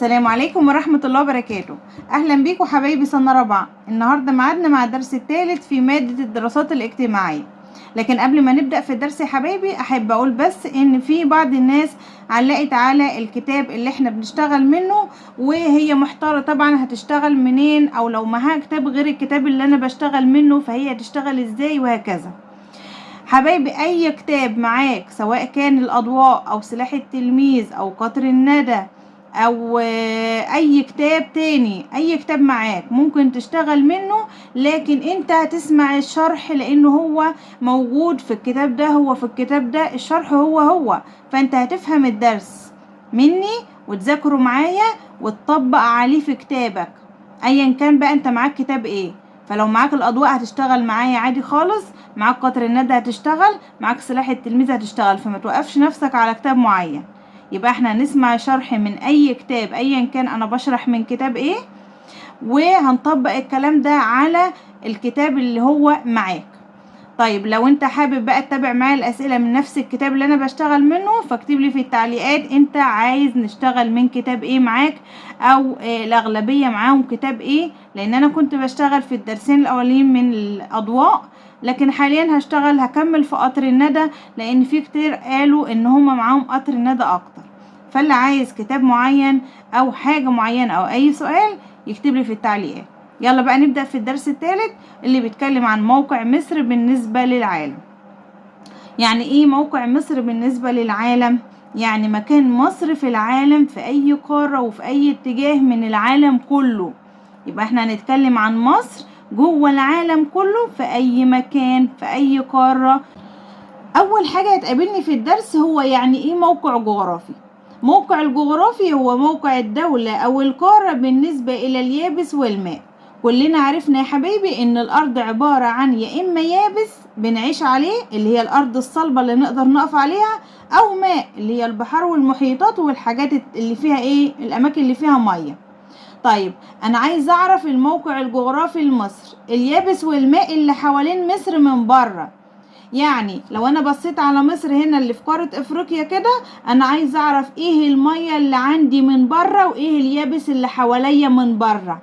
السلام عليكم ورحمة الله وبركاته. أهلا بيكم حبايبي سنة رابعة. النهاردة معادنا مع الدرس الثالث في مادة الدراسات الاجتماعية. لكن قبل ما نبدأ في الدرس يا حبايبي أحب أقول بس إن في بعض الناس علقت على الكتاب اللي احنا بنشتغل منه، وهي محتارة طبعا هتشتغل منين، أو لو معاها كتاب غير الكتاب اللي أنا بشتغل منه فهي هتشتغل إزاي وهكذا. حبايبي أي كتاب معاك سواء كان الأضواء أو سلاح التلميذ أو قطر الندى او اي كتاب تاني، اي كتاب معاك ممكن تشتغل منه، لكن انت هتسمع الشرح لانه هو موجود في الكتاب ده، هو في الكتاب ده الشرح هو فانت هتفهم الدرس مني وتذاكره معايا وتطبق عليه في كتابك ايا كان بقى انت معاك كتاب ايه. فلو معاك الاضواء هتشتغل معايا عادي خالص، معاك قطر الندى هتشتغل، معاك سلاح التلميذ هتشتغل، فما توقفش نفسك على كتاب معين. يبقى احنا هنسمع شرح من اي كتاب ايا كان انا بشرح من كتاب ايه، وهنطبق الكلام ده على الكتاب اللي هو معاك. طيب لو انت حابب بقى تتابع معايا الاسئله من نفس الكتاب اللي انا بشتغل منه، فاكتب لي في التعليقات انت عايز نشتغل من كتاب ايه معاك، او الاغلبيه معاهم كتاب ايه، لان انا كنت بشتغل في الدرسين الاولين من الاضواء، لكن حاليا هكمل في قطر الندى، لان في كتير قالوا ان هما معاهم قطر الندى اكتر. فاللي عايز كتاب معين او حاجه معينه او اي سؤال يكتب لي في التعليقات. يلا بقى نبدأ في الدرس الثالث اللي بيتكلم عن موقع مصر بالنسبة للعالم. يعني ايه موقع مصر بالنسبة للعالم؟ يعني مكان مصر في العالم، في اي قارة وفي اي اتجاه من العالم كله. يبقى احنا هنتكلم عن مصر جوه العالم كله، في اي مكان في اي قارة. اول حاجة هتقابلني في الدرس هو يعني ايه موقع جغرافي. موقع الجغرافي هو موقع الدولة او القارة بالنسبة الى اليابس والماء. كلنا عرفنا يا حبايبي ان الارض عبارة عن يا اما يابس بنعيش عليه اللي هي الارض الصلبة اللي نقدر نقف عليها، او ماء اللي هي البحار والمحيطات والحاجات اللي فيها ايه، الاماكن اللي فيها مية. طيب انا عايز اعرف الموقع الجغرافي لمصر، اليابس والماء اللي حوالين مصر من بره. يعني لو انا بصيت على مصر هنا اللي في قارة افريقيا كده، انا عايز اعرف ايه المية اللي عندي من بره، وايه اليابس اللي حواليا من بره.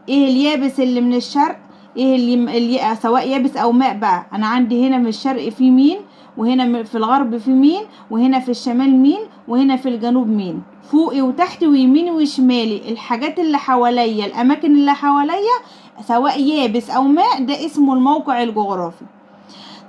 ايه اليابس اللي من الشرق، ايه اللي سواء يابس او ماء بقى، انا عندي هنا من الشرق في مين، وهنا في الغرب في مين، وهنا في الشمال مين، وهنا في الجنوب مين، فوقي وتحتي ويميني وشمالي، الحاجات اللي حواليا، الاماكن اللي حواليا سواء يابس او ماء، ده اسمه الموقع الجغرافي.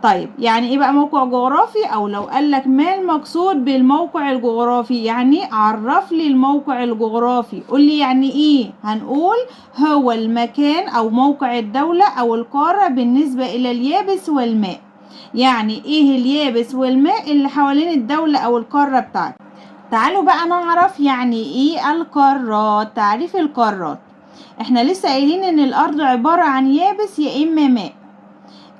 طيب يعني ايه بقى موقع جغرافي؟ او لو قالك ما المقصود بالموقع الجغرافي، يعني عرف لي الموقع الجغرافي، قول لي يعني ايه. هنقول هو المكان او موقع الدولة او القارة بالنسبة الى اليابس والماء. يعني ايه اليابس والماء اللي حوالين الدولة او القارة بتاعتي. تعالوا بقى نعرف يعني ايه القارات. تعريف القارات، احنا لسه قايلين ان الارض عبارة عن يابس يا اما ماء.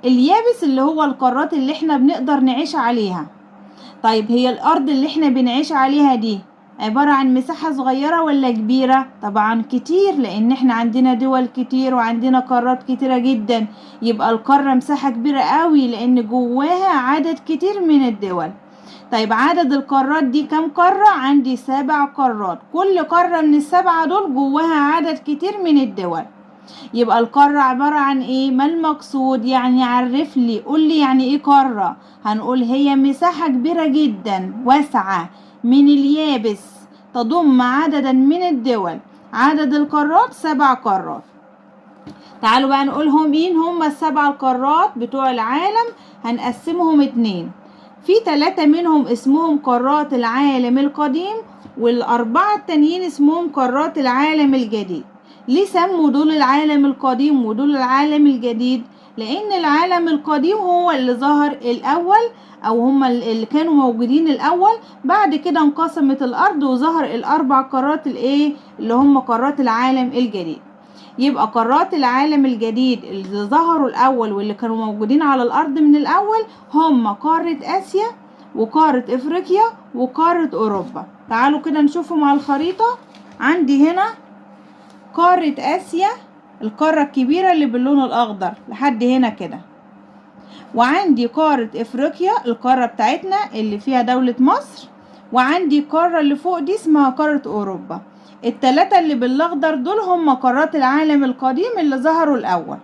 اليابس اللي هو القارات اللي احنا بنقدر نعيش عليها. طيب هي الارض اللي احنا بنعيش عليها دي عبارة عن مساحة صغيرة ولا كبيرة؟ طبعا كتير، لان احنا عندنا دول كتير وعندنا قارات كتيرة جدا، يبقى القارة مساحة كبيرة قوي لان جواها عدد كتير من الدول. طيب عدد القارات دي كم قارة؟ عندي 7 قارات، كل قارة من ال7 دول جواها عدد كتير من الدول. يبقى القارة عبارة عن ايه؟ ما المقصود؟ يعني عرف لي، قول لي يعني ايه قارة. هنقول هي مساحة كبيرة جدا واسعة من اليابس تضم عددا من الدول. عدد القارات 7 قارات. تعالوا بقى نقولهم مين هم ال7 القارات بتوع العالم. هنقسمهم 2، في 3 منهم اسمهم قارات العالم القديم، والأربعة التانيين اسمهم قارات العالم الجديد. ليه سموا دول العالم القديم ودول العالم الجديد؟ لان العالم القديم هو اللي ظهر الاول، او هم اللي كانوا موجودين الاول، بعد كده انقسمت الارض وظهر الاربع قارات الايه اللي هم قارات العالم الجديد. يبقى قارات العالم الجديد اللي ظهروا الاول واللي كانوا موجودين على الارض من الاول هم قارة اسيا وقارة افريقيا وقارة اوروبا. تعالوا كده نشوفهم على الخريطة. عندي هنا قارة آسيا، القارة الكبيرة اللي باللون الأخضر لحد هنا كده، وعندي قارة إفريقيا القارة بتاعتنا اللي فيها دولة مصر، وعندي القارة اللي فوق دي اسمها قارة أوروبا. التلاتة اللي بالاخضر دول هم قارات العالم القديم اللي ظهروا الاول: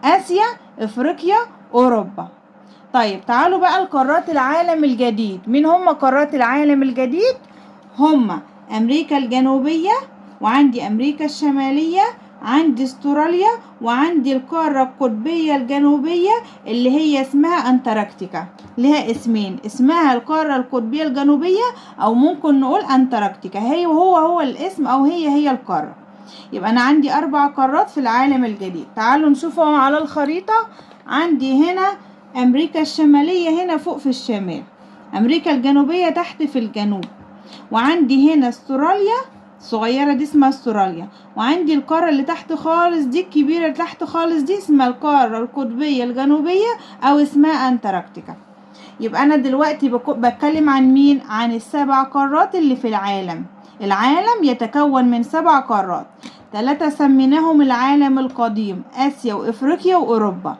اسيا، افريقيا، اوروبا. طيب تعالوا بقى لقارات العالم الجديد. مين هم قارات العالم الجديد؟ هم امريكا الجنوبية، وعندي امريكا الشمالية، عندي استراليا، وعندي القارة القطبية الجنوبية اللي هي اسمها انتاركتيكا. لها اسمين، اسمها القارة القطبية الجنوبية او ممكن نقول انتاركتيكا، هي هو الاسم او هي القارة. يبقى انا عندي 4 قارات في العالم الجديد. تعالوا نشوفهم على الخريطة. عندي هنا امريكا الشمالية هنا فوق في الشمال، امريكا الجنوبية تحت في الجنوب، وعندي هنا استراليا الصغيرة دي اسمها استراليا، وعندي القارة اللي تحت خالص دي الكبيرة اللي تحت خالص دي اسمها القارة القطبية الجنوبية او اسمها انتاركتيكا. يبقى انا دلوقتي بتكلم عن مين؟ عن ال7 قارات اللي في العالم. العالم يتكون من 7 قارات، 3 سميناهم العالم القديم: اسيا وافريقيا واوروبا،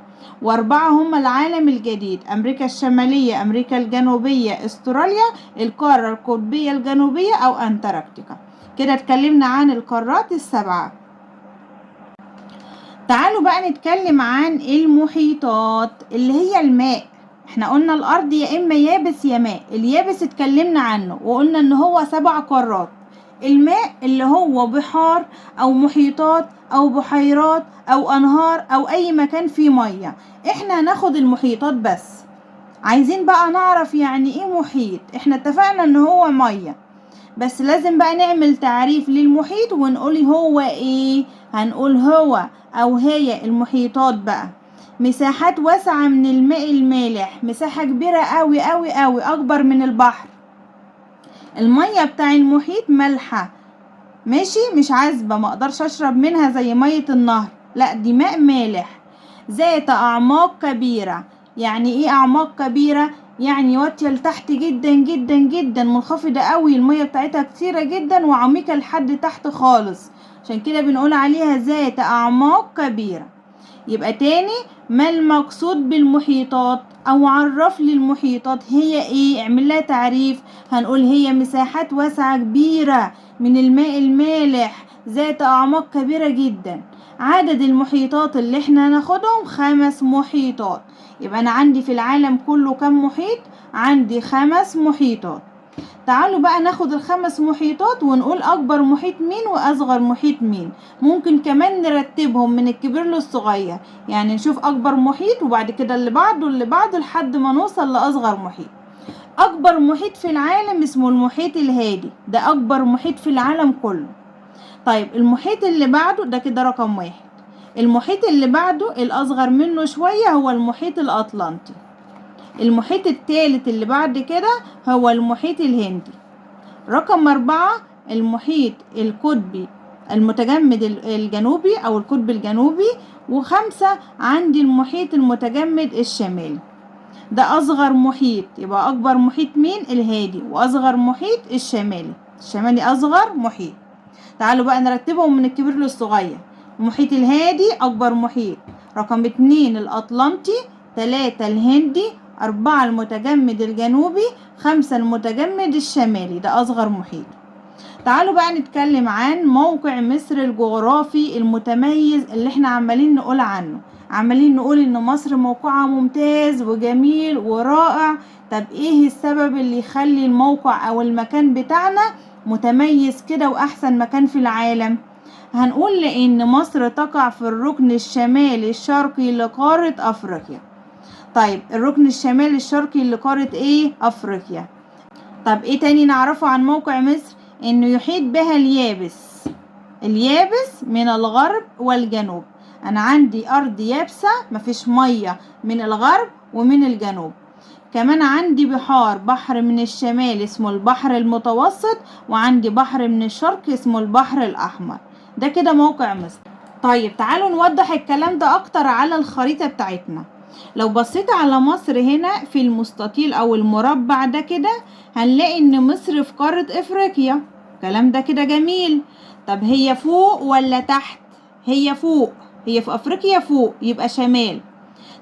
و4 هم العالم الجديد: امريكا الشمالية، امريكا الجنوبية، استراليا، القارة القطبية الجنوبية او انتاركتيكا. كده اتكلمنا عن القارات ال7. تعالوا بقى نتكلم عن المحيطات اللي هي الماء. احنا قلنا الارض يا اما يابس يا ماء. اليابس اتكلمنا عنه وقلنا ان هو 7 قارات. الماء اللي هو بحار او محيطات او بحيرات او انهار او اي مكان فيه مية. احنا هناخد المحيطات بس. عايزين بقى نعرف يعني ايه محيط. احنا اتفقنا ان هو مية، بس لازم بقى نعمل تعريف للمحيط ونقول هو ايه. هنقول هو او هي المحيطات بقى مساحات واسعة من الماء المالح، مساحة كبيرة قوي قوي قوي اكبر من البحر. المية بتاع المحيط مالحة، ماشي، مش عذبة، ما اقدرش اشرب منها زي مية النهر، لا دي ماء مالح. ذات اعماق كبيرة. يعني ايه اعماق كبيرة؟ يعني واطية لتحت جدا جدا جدا، منخفضة قوي، المية بتاعتها كتيرة جدا وعميقة لحد تحت خالص، عشان كده بنقول عليها ذات اعماق كبيرة. يبقى تاني، ما المقصود بالمحيطات؟ او عرف لي المحيطات هي ايه، اعمل لها تعريف. هنقول هي مساحات واسعة كبيرة من الماء المالح ذات اعماق كبيرة جدا. عدد المحيطات اللي احنا هناخدهم 5 محيطات. يبقى انا عندي في العالم كله كم محيط؟ عندي 5 محيطات. تعالوا بقى ناخد ال5 محيطات ونقول اكبر محيط مين واصغر محيط مين. ممكن كمان نرتبهم من الكبير للصغير، يعني نشوف اكبر محيط وبعد كده اللي بعده اللي بعده لحد ما نوصل لاصغر محيط. اكبر محيط في العالم اسمه المحيط الهادي، ده اكبر محيط في العالم كله. طيب المحيط اللي بعده ده كده رقم 1. المحيط اللي بعده الاصغر منه شوية هو المحيط الاطلنطي. المحيط الثالث اللي بعد كده هو المحيط الهندي. رقم 4 المحيط القطبي المتجمد الجنوبي أو القطب الجنوبي. و5 عندي المحيط المتجمد الشمالي، ده أصغر محيط. يبقى أكبر محيط مين؟ الهادي، وأصغر محيط الشمالي. الشمالي أصغر محيط. تعالوا بقى نرتبهم من الكبير للصغير. المحيط الهادي أكبر محيط، رقم 2 الأطلنطي، 3 الهندي، 4 المتجمد الجنوبي، 5 المتجمد الشمالي، ده أصغر محيط. تعالوا بقى نتكلم عن موقع مصر الجغرافي المتميز اللي احنا عمالين نقول عنه. عمالين نقول ان مصر موقعها ممتاز وجميل ورائع. طب ايه السبب اللي يخلي الموقع او المكان بتاعنا متميز كده واحسن مكان في العالم؟ هنقول لان مصر تقع في الركن الشمالي الشرقي لقارة افريقيا. طيب الركن الشمالي الشرقي لقارة ايه؟ افريقيا. طب ايه تاني نعرفه عن موقع مصر؟ انه يحيط بها اليابس من الغرب والجنوب. انا عندي ارض يابسة مفيش مية من الغرب ومن الجنوب. كمان عندي بحار، بحر من الشمال اسمه البحر المتوسط، وعندي بحر من الشرق اسمه البحر الاحمر. ده كده موقع مصر. طيب تعالوا نوضح الكلام ده اكتر على الخريطة بتاعتنا. لو بصيت على مصر هنا في المستطيل او المربع ده كده، هنلاقي ان مصر في قارة افريقيا. الكلام ده كده جميل. طب هي فوق ولا تحت؟ هي فوق، هي في افريقيا فوق، يبقى شمال.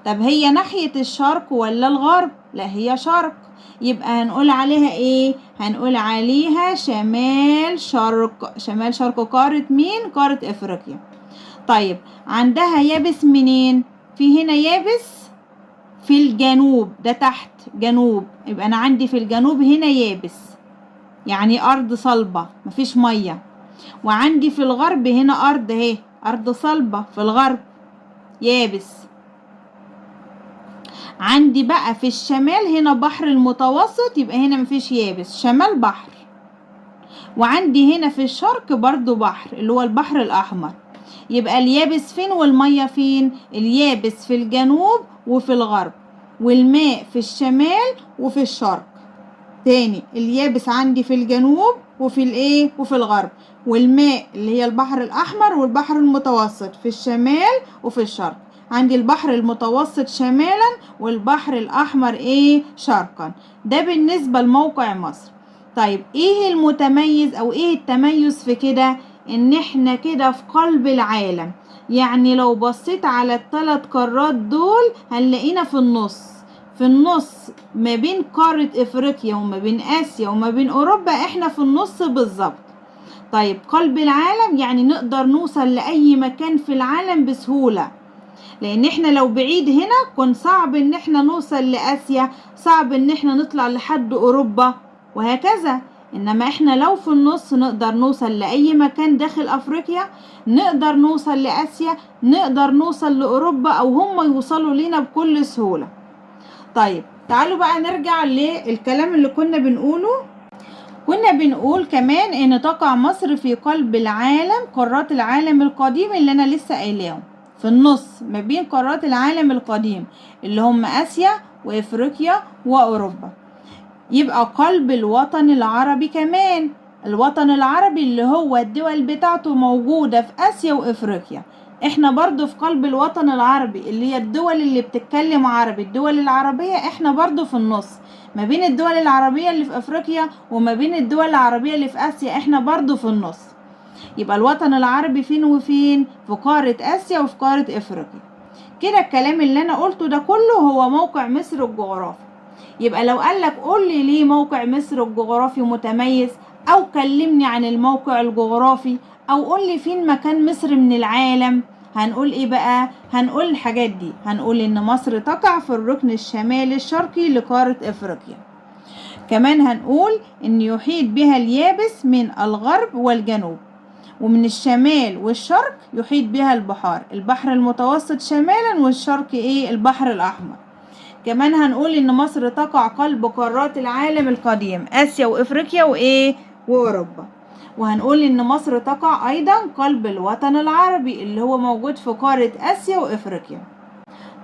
طب هي ناحية الشرق ولا الغرب؟ لا هي شرق. يبقى هنقول عليها ايه؟ هنقول عليها شمال شرق قارة مين؟ قارة افريقيا. طيب عندها يابس منين؟ في هنا يابس في الجنوب، ده تحت جنوب، يبقى انا عندي في الجنوب هنا يابس يعني ارض صلبة مفيش مية. وعندي في الغرب هنا ارض اهي، ارض صلبة في الغرب يابس. عندي بقى في الشمال هنا بحر المتوسط، يبقى هنا مفيش يابس، شمال بحر. وعندي هنا في الشرق برضو بحر اللي هو البحر الأحمر. يبقى اليابس فين والمية فين؟ اليابس في الجنوب وفي الغرب، والماء في الشمال وفي الشرق. تاني، اليابس عندي في الجنوب وفي الايه وفي الغرب، والماء اللي هي البحر الأحمر والبحر المتوسط في الشمال وفي الشرق. عندي البحر المتوسط شمالا والبحر الأحمر ايه شرقا. ده بالنسبة لموقع مصر. طيب ايه المتميز او ايه التميز في كده؟ ان احنا كده في قلب العالم، يعني لو بصيت على الثلاث قارات دول هنلاقينا في النص. في النص ما بين قارة افريقيا وما بين اسيا وما بين اوروبا، احنا في النص بالظبط. طيب قلب العالم يعني نقدر نوصل لأي مكان في العالم بسهولة، لان احنا لو بعيد هنا كن صعب ان احنا نوصل لآسيا، صعب ان احنا نطلع لحد اوروبا وهكذا. انما احنا لو في النص نقدر نوصل لأي مكان داخل افريقيا، نقدر نوصل لآسيا، نقدر نوصل لأوروبا او هم يوصلوا لنا بكل سهولة. طيب تعالوا بقى نرجع للكلام اللي كنا بنقوله. كنا بنقول كمان ان تقع مصر في قلب العالم، قارات العالم القديم اللي انا لسه قايلاهم، في النص ما بين قارات العالم القديم اللي هم اسيا وافريقيا واوروبا. يبقى قلب الوطن العربي كمان، الوطن العربي اللي هو الدول بتاعته موجودة في اسيا وافريقيا. احنا برضو في قلب الوطن العربي اللي هي الدول اللي بتتكلم عربي، الدول العربية، احنا برضو في النص ما بين الدول العربية اللي في افريقيا وما بين الدول العربية اللي في اسيا، احنا برضو في النص. يبقى الوطن العربي فين وفين؟ في قارة اسيا وفي قارة افريقيا. كده الكلام اللي انا قلته ده كله هو موقع مصر الجغرافي. يبقى لو قالك قول لي ليه موقع مصر الجغرافي متميز، او كلمني عن الموقع الجغرافي، او قول لي فين مكان مصر من العالم، هنقول ايه بقى؟ هنقول الحاجات دي. هنقول ان مصر تقع في الركن الشمالي الشرقي لقارة افريقيا. كمان هنقول ان يحيط بها اليابس من الغرب والجنوب، ومن الشمال والشرق يحيط بها البحار، البحر المتوسط شمالا والشرق ايه البحر الاحمر. كمان هنقول ان مصر تقع قلب قارات العالم القديم، اسيا وافريقيا وايه واوروبا. وهنقول ان مصر تقع ايضا قلب الوطن العربي اللي هو موجود في قارة اسيا وافريقيا.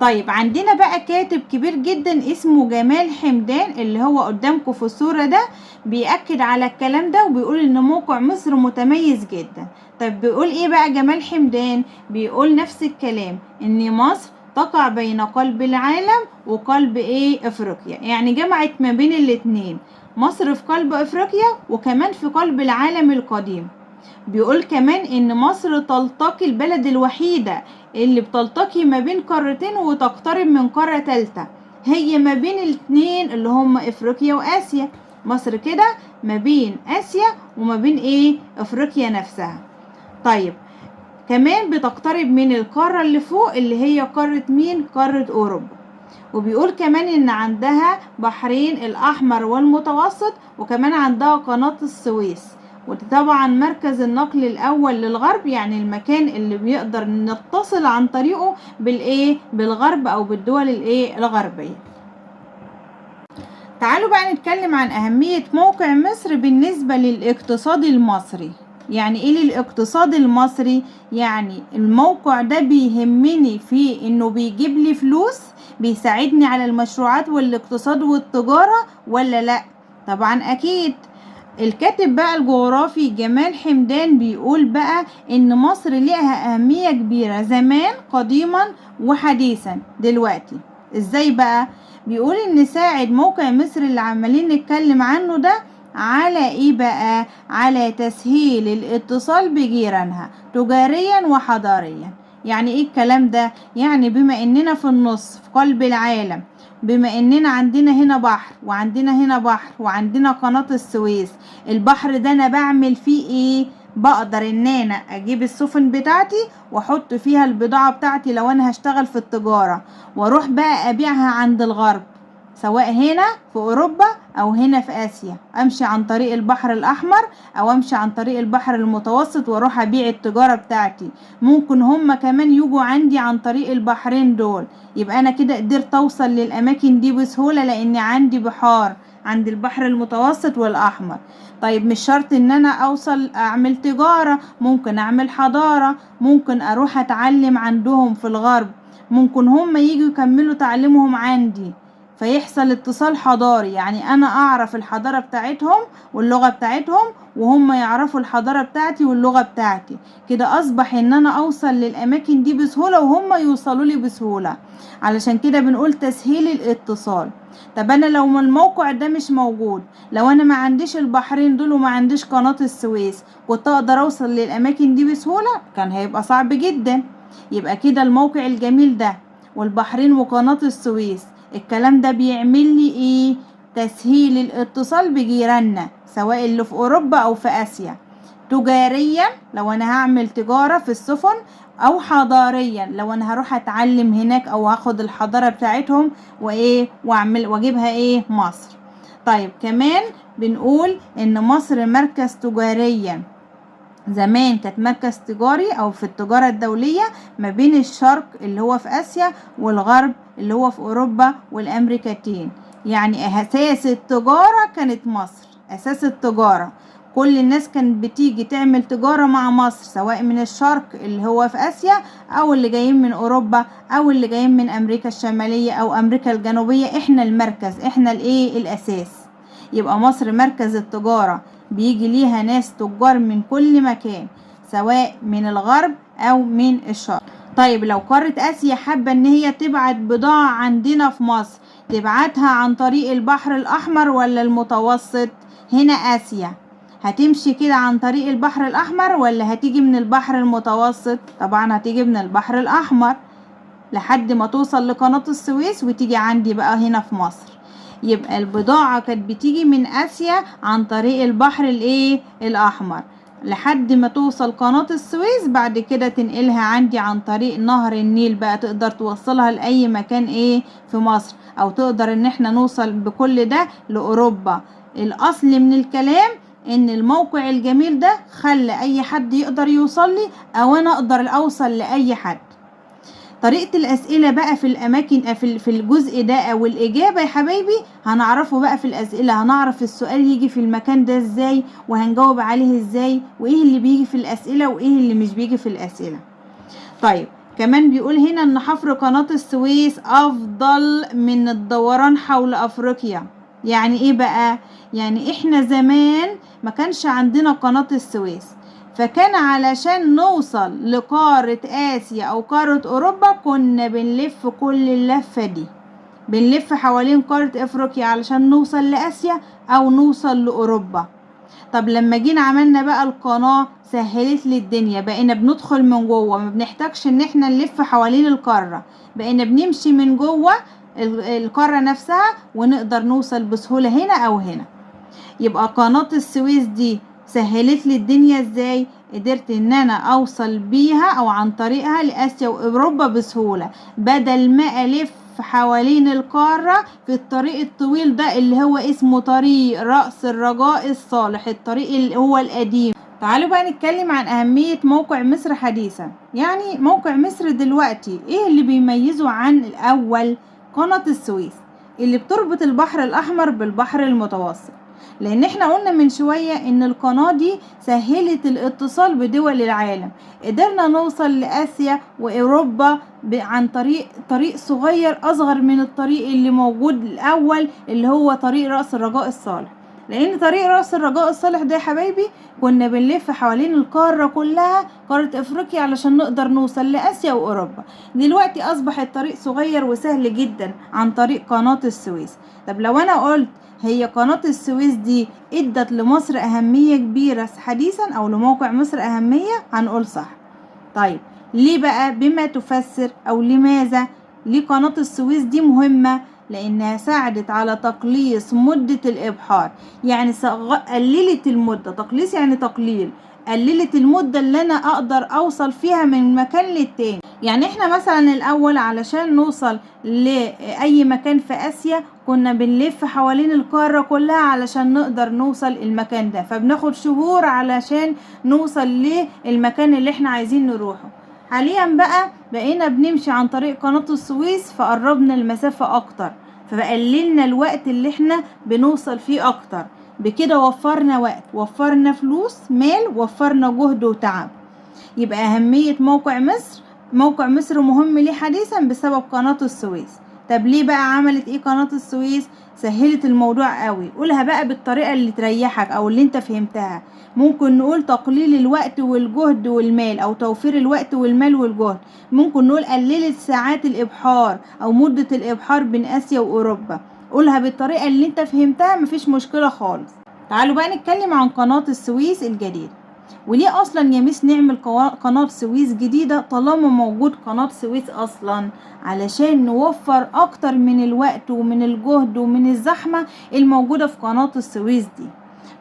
طيب عندنا بقى كاتب كبير جدا اسمه جمال حمدان اللي هو قدامكم في الصورة ده، بيأكد على الكلام ده وبيقول ان موقع مصر متميز جدا. طيب بيقول ايه بقى جمال حمدان؟ بيقول نفس الكلام، ان مصر تقع بين قلب العالم وقلب ايه افريقيا، يعني جمعت ما بين الاتنين، مصر في قلب افريقيا وكمان في قلب العالم القديم. بيقول كمان ان مصر تلتقي البلد الوحيدة اللي بتلتقي ما بين قارتين وتقترب من قارة تالتة، هي ما بين الاتنين اللي هم افريقيا واسيا. مصر كده ما بين اسيا وما بين ايه افريقيا نفسها. طيب كمان بتقترب من القارة اللي فوق اللي هي قارة مين؟ قارة اوروبا. وبيقول كمان ان عندها بحرين الاحمر والمتوسط، وكمان عندها قناة السويس، وده طبعا مركز النقل الاول للغرب، يعني المكان اللي بيقدر نتصل عن طريقه بالايه بالغرب او بالدول الايه الغربية. تعالوا بقى نتكلم عن اهمية موقع مصر بالنسبة للاقتصاد المصري. يعني ايه للاقتصاد المصري؟ يعني الموقع ده بيهمني في انه بيجيب لي فلوس، بيساعدني على المشروعات والاقتصاد والتجارة ولا لا؟ طبعا اكيد. الكاتب بقى الجغرافي جمال حمدان بيقول بقى ان مصر ليها اهمية كبيرة زمان قديما وحديثا دلوقتي. ازاي بقى؟ بيقول ان ساعد موقع مصر اللي عمالين نتكلم عنه ده على ايه بقى؟ على تسهيل الاتصال بجيرانها تجاريا وحضاريا. يعني ايه الكلام ده؟ يعني بما اننا في النص في قلب العالم بما اننا عندنا هنا بحر وعندنا هنا بحر وعندنا قناة السويس، البحر ده انا بعمل فيه ايه؟ بقدر ان انا اجيب السفن بتاعتي واحط فيها البضاعة بتاعتي لو انا هشتغل في التجارة، واروح بقى ابيعها عند الغرب، سواء هنا في اوروبا او هنا في اسيا. امشي عن طريق البحر الاحمر او امشي عن طريق البحر المتوسط واروح ابيع التجارة بتاعتي. ممكن هما كمان يجوا عندي عن طريق البحرين دول. يبقى انا كده قدرت اوصل للاماكن دي بسهولة، لان عندي بحار، عند البحر المتوسط والاحمر. طيب مش شرط ان انا اوصل اعمل تجارة، ممكن اعمل حضارة، ممكن اروح اتعلم عندهم في الغرب، ممكن هم يجوا يكملوا تعليمهم عندي فيحصل اتصال حضاري. يعني انا اعرف الحضارة بتاعتهم واللغة بتاعتهم وهم يعرفوا الحضارة بتاعتي واللغة بتاعتي. كده اصبح ان انا اوصل للاماكن دي بسهولة وهم يوصلوا لي بسهولة. علشان كده بنقول تسهيل الاتصال. طب انا لو الموقع ده مش موجود، لو انا ما عنديش البحرين دول وما عنديش قناة السويس، كنت اقدر اوصل للاماكن دي بسهولة؟ كان هيبقى صعب جدا. يبقى كده الموقع الجميل ده والبحرين وقناة السويس، الكلام ده بيعمل لي ايه؟ تسهيل الاتصال بجيراننا، سواء اللي في اوروبا او في اسيا. تجاريا لو انا هعمل تجارة في السفن، او حضاريا لو انا هروح اتعلم هناك او هاخد الحضارة بتاعتهم وايه واعمل واجيبها ايه مصر. طيب كمان بنقول ان مصر مركز تجاريا. زمان كانت مركز تجاري او في التجارة الدولية ما بين الشرق اللي هو في اسيا والغرب اللي هو في اوروبا والامريكتين. يعني اساس التجارة كانت مصر، اساس التجارة. كل الناس كانت بتيجي تعمل تجارة مع مصر، سواء من الشرق اللي هو في اسيا او اللي جايين من اوروبا او اللي جايين من امريكا الشمالية او امريكا الجنوبية. احنا المركز، احنا الايه الاساس. يبقى مصر مركز التجارة، بيجي ليها ناس تجار من كل مكان، سواء من الغرب او من الشرق. طيب لو قارة اسيا حابة ان هي تبعت بضاعة عندنا في مصر، تبعتها عن طريق البحر الاحمر ولا المتوسط؟ هنا اسيا هتمشي كده عن طريق البحر الاحمر ولا هتيجي من البحر المتوسط؟ طبعا هتيجي من البحر الاحمر لحد ما توصل لقناة السويس وتيجي عندي بقى هنا في مصر. يبقى البضاعة كانت بتيجي من آسيا عن طريق البحر الايه الأحمر لحد ما توصل قناة السويس، بعد كده تنقلها عندي عن طريق نهر النيل بقى، تقدر توصلها لأي مكان ايه في مصر، او تقدر ان احنا نوصل بكل ده لأوروبا. الأصل من الكلام ان الموقع الجميل ده خلى اي حد يقدر يوصل لي او انا اقدر اوصل لأي حد. طريقة الأسئلة بقى في الأماكن في الجزء ده أو الإجابة يا حبايبي هنعرفه بقى في الأسئلة. هنعرف السؤال يجي في المكان ده إزاي وهنجاوب عليه إزاي، وإيه اللي بيجي في الأسئلة وإيه اللي مش بيجي في الأسئلة. طيب كمان بيقول هنا إن حفر قناة السويس أفضل من الدوران حول أفريقيا. يعني إيه بقى؟ يعني إحنا زمان ما كانش عندنا قناة السويس، فكان علشان نوصل لقارة آسيا أو قارة أوروبا كنا بنلف كل اللفة دي، بنلف حوالين قارة أفريقيا علشان نوصل لآسيا أو نوصل لأوروبا. طب لما جينا عملنا بقى القناة سهلت لي الدنيا، بقينا بندخل من جوه، ما بنحتاجش ان احنا نلف حوالين القارة، بقينا بنمشي من جوه القارة نفسها ونقدر نوصل بسهولة هنا أو هنا. يبقى قناة السويس دي سهلت لي الدنيا ازاي؟ قدرت ان انا اوصل بيها او عن طريقها لاسيا واوروبا بسهولة، بدل ما الف حوالين القارة في الطريق الطويل ده اللي هو اسمه طريق رأس الرجاء الصالح، الطريق اللي هو القديم. تعالوا بقى نتكلم عن أهمية موقع مصر حديثا. يعني موقع مصر دلوقتي ايه اللي بيميزه عن الأول؟ قناة السويس اللي بتربط البحر الأحمر بالبحر المتوسط. لان احنا قلنا من شوية ان القناة دي سهلت الاتصال بدول العالم، قدرنا نوصل لآسيا وأوروبا عن طريق صغير أصغر من الطريق اللي موجود الأول اللي هو طريق رأس الرجاء الصالح. لأن طريق رأس الرجاء الصالح ده يا حبايبي كنا بنلف حوالين القارة كلها، قارة أفريقيا، علشان نقدر نوصل لآسيا وأوروبا. دلوقتي أصبح الطريق صغير وسهل جدا عن طريق قناة السويس. طب لو أنا قلت هي قناة السويس دي ادت لمصر أهمية كبيرة حديثا أو لموقع مصر أهمية، هنقول صح. طيب ليه بقى؟ بما تفسر أو لماذا ليه قناة السويس دي مهمة؟ لأنها ساعدت على تقليص مدة الإبحار. يعني قللت المدة، تقليص يعني تقليل، قللت المدة اللي أنا أقدر أوصل فيها من مكان للتاني. يعني احنا مثلا الأول علشان نوصل لأي مكان في آسيا كنا بنلف حوالين القارة كلها علشان نقدر نوصل المكان ده، فبناخد شهور علشان نوصل للمكان اللي احنا عايزين نروحه. حاليا بقى بقينا بنمشي عن طريق قناة السويس، فقربنا المسافة أكتر، فقللنا الوقت اللي احنا بنوصل فيه أكتر. بكده وفرنا وقت، وفرنا فلوس مال، وفرنا جهد وتعب. يبقى أهمية موقع مصر مهم ليه حديثا بسبب قناة السويس. طب ليه بقى عملت ايه قناة السويس؟ سهلت الموضوع قوي. قولها بقى بالطريقة اللي تريحك او اللي انت فهمتها. ممكن نقول تقليل الوقت والجهد والمال، او توفير الوقت والمال والجهد. ممكن نقول قللت ساعات الابحار او مدة الابحار بين اسيا واوروبا. قولها بالطريقة اللي انت فهمتها، مفيش مشكلة خالص. تعالوا بقى نتكلم عن قناة السويس الجديدة. وليه اصلا يا ميس نعمل قناة سويس جديدة طالما موجود قناة سويس اصلا؟ علشان نوفر اكتر من الوقت ومن الجهد ومن الزحمة الموجودة في قناة السويس دي.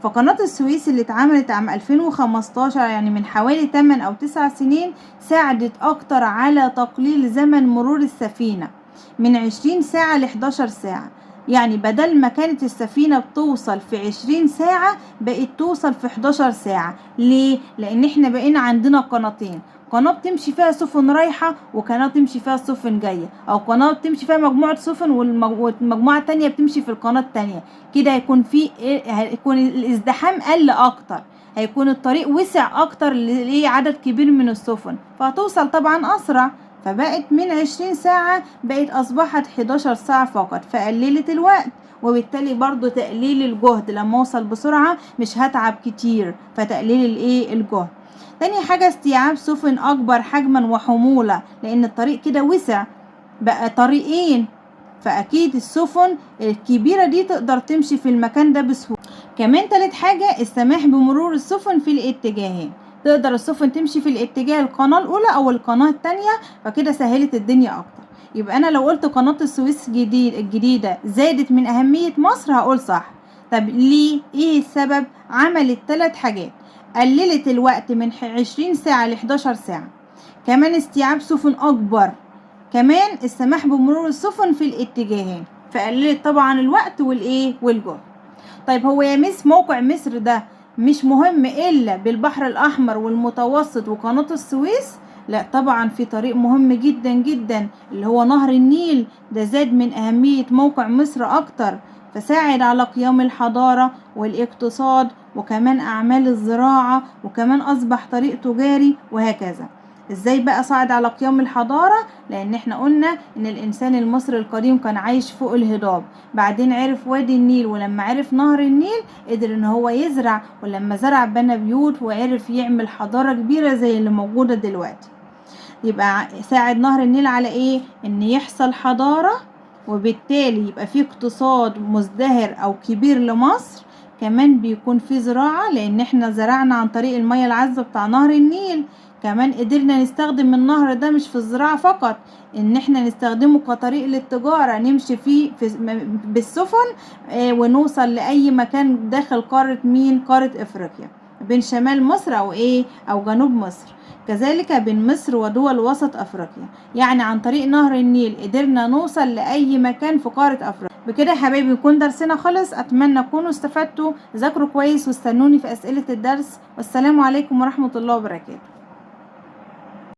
فقناة السويس اللي اتعملت عام 2015، يعني من حوالي 8 أو 9 سنين، ساعدت اكتر على تقليل زمن مرور السفينة من 20 ساعة ل 11 ساعة. يعني بدل ما كانت السفينة بتوصل في 20 ساعة بقت توصل في 11 ساعة. ليه؟ لأن احنا بقينا عندنا قناتين، قناة بتمشي فيها سفن رايحة وقناة بتمشي فيها سفن جاية، أو قناة بتمشي فيها مجموعة سفن والمجموعة التانية بتمشي في القناة التانية. كده هيكون الازدحام قل أكتر، هيكون الطريق وسع أكتر لعدد كبير من السفن، فهتوصل طبعا أسرع. فبقت من 20 ساعة بقت أصبحت 11 ساعة فقط، فقللت الوقت، وبالتالي برضو تقليل الجهد. لما اوصل بسرعة مش هتعب كتير، فتقليل الجهد. تاني حاجة استيعاب سفن أكبر حجما وحمولة، لأن الطريق كده وسع، بقى طريقين، فأكيد السفن الكبيرة دي تقدر تمشي في المكان ده بسهولة. كمان تالت حاجة السماح بمرور السفن في الاتجاهين، تقدر السفن تمشي في الاتجاه القناة الأولى أو القناة التانية، فكده سهلت الدنيا أكتر. يبقى أنا لو قلت قناة السويس الجديدة زادت من أهمية مصر هقول صح. طب ليه؟ إيه السبب؟ عملت 3 حاجات: قللت الوقت من 20 ساعة ل 11 ساعة، كمان استيعاب سفن أكبر، كمان السماح بمرور السفن في الاتجاهين، فقللت طبعا الوقت والجهد. طيب هو يا مس موقع مصر ده مش مهم إلا بالبحر الأحمر والمتوسط وقناة السويس؟ لا طبعا، في طريق مهم جدا جدا اللي هو نهر النيل، ده زاد من أهمية موقع مصر أكتر، فساعد على قيام الحضارة والاقتصاد وكمان أعمال الزراعة، وكمان أصبح طريق تجاري، وهكذا. ازاي بقى صعد على قيام الحضارة؟ لان احنا قلنا ان الانسان المصري القديم كان عايش فوق الهضاب، بعدين عرف وادي النيل، ولما عرف نهر النيل قدر ان هو يزرع، ولما زرع بنى بيوت وعرف يعمل حضارة كبيرة زي اللي موجودة دلوقتي. يبقى ساعد نهر النيل على ايه؟ ان يحصل حضارة، وبالتالي يبقى فيه اقتصاد مزدهر او كبير لمصر. كمان بيكون فيه زراعة، لان احنا زرعنا عن طريق المياه العذبة بتاع نهر النيل. كمان قدرنا نستخدم النهر ده مش في الزراعة فقط، ان احنا نستخدمه كطريق للتجارة، نمشي فيه بالسفن ونوصل لأي مكان داخل قارة افريقيا، بين شمال مصر او جنوب مصر، كذلك بين مصر ودول وسط افريقيا. يعني عن طريق نهر النيل قدرنا نوصل لأي مكان في قارة افريقيا. بكده يا حبايبي يكون درسنا خلص، اتمنى تكونوا استفدتوا. ذاكروا كويس واستنوني في اسئلة الدرس، والسلام عليكم ورحمة الله وبركاته.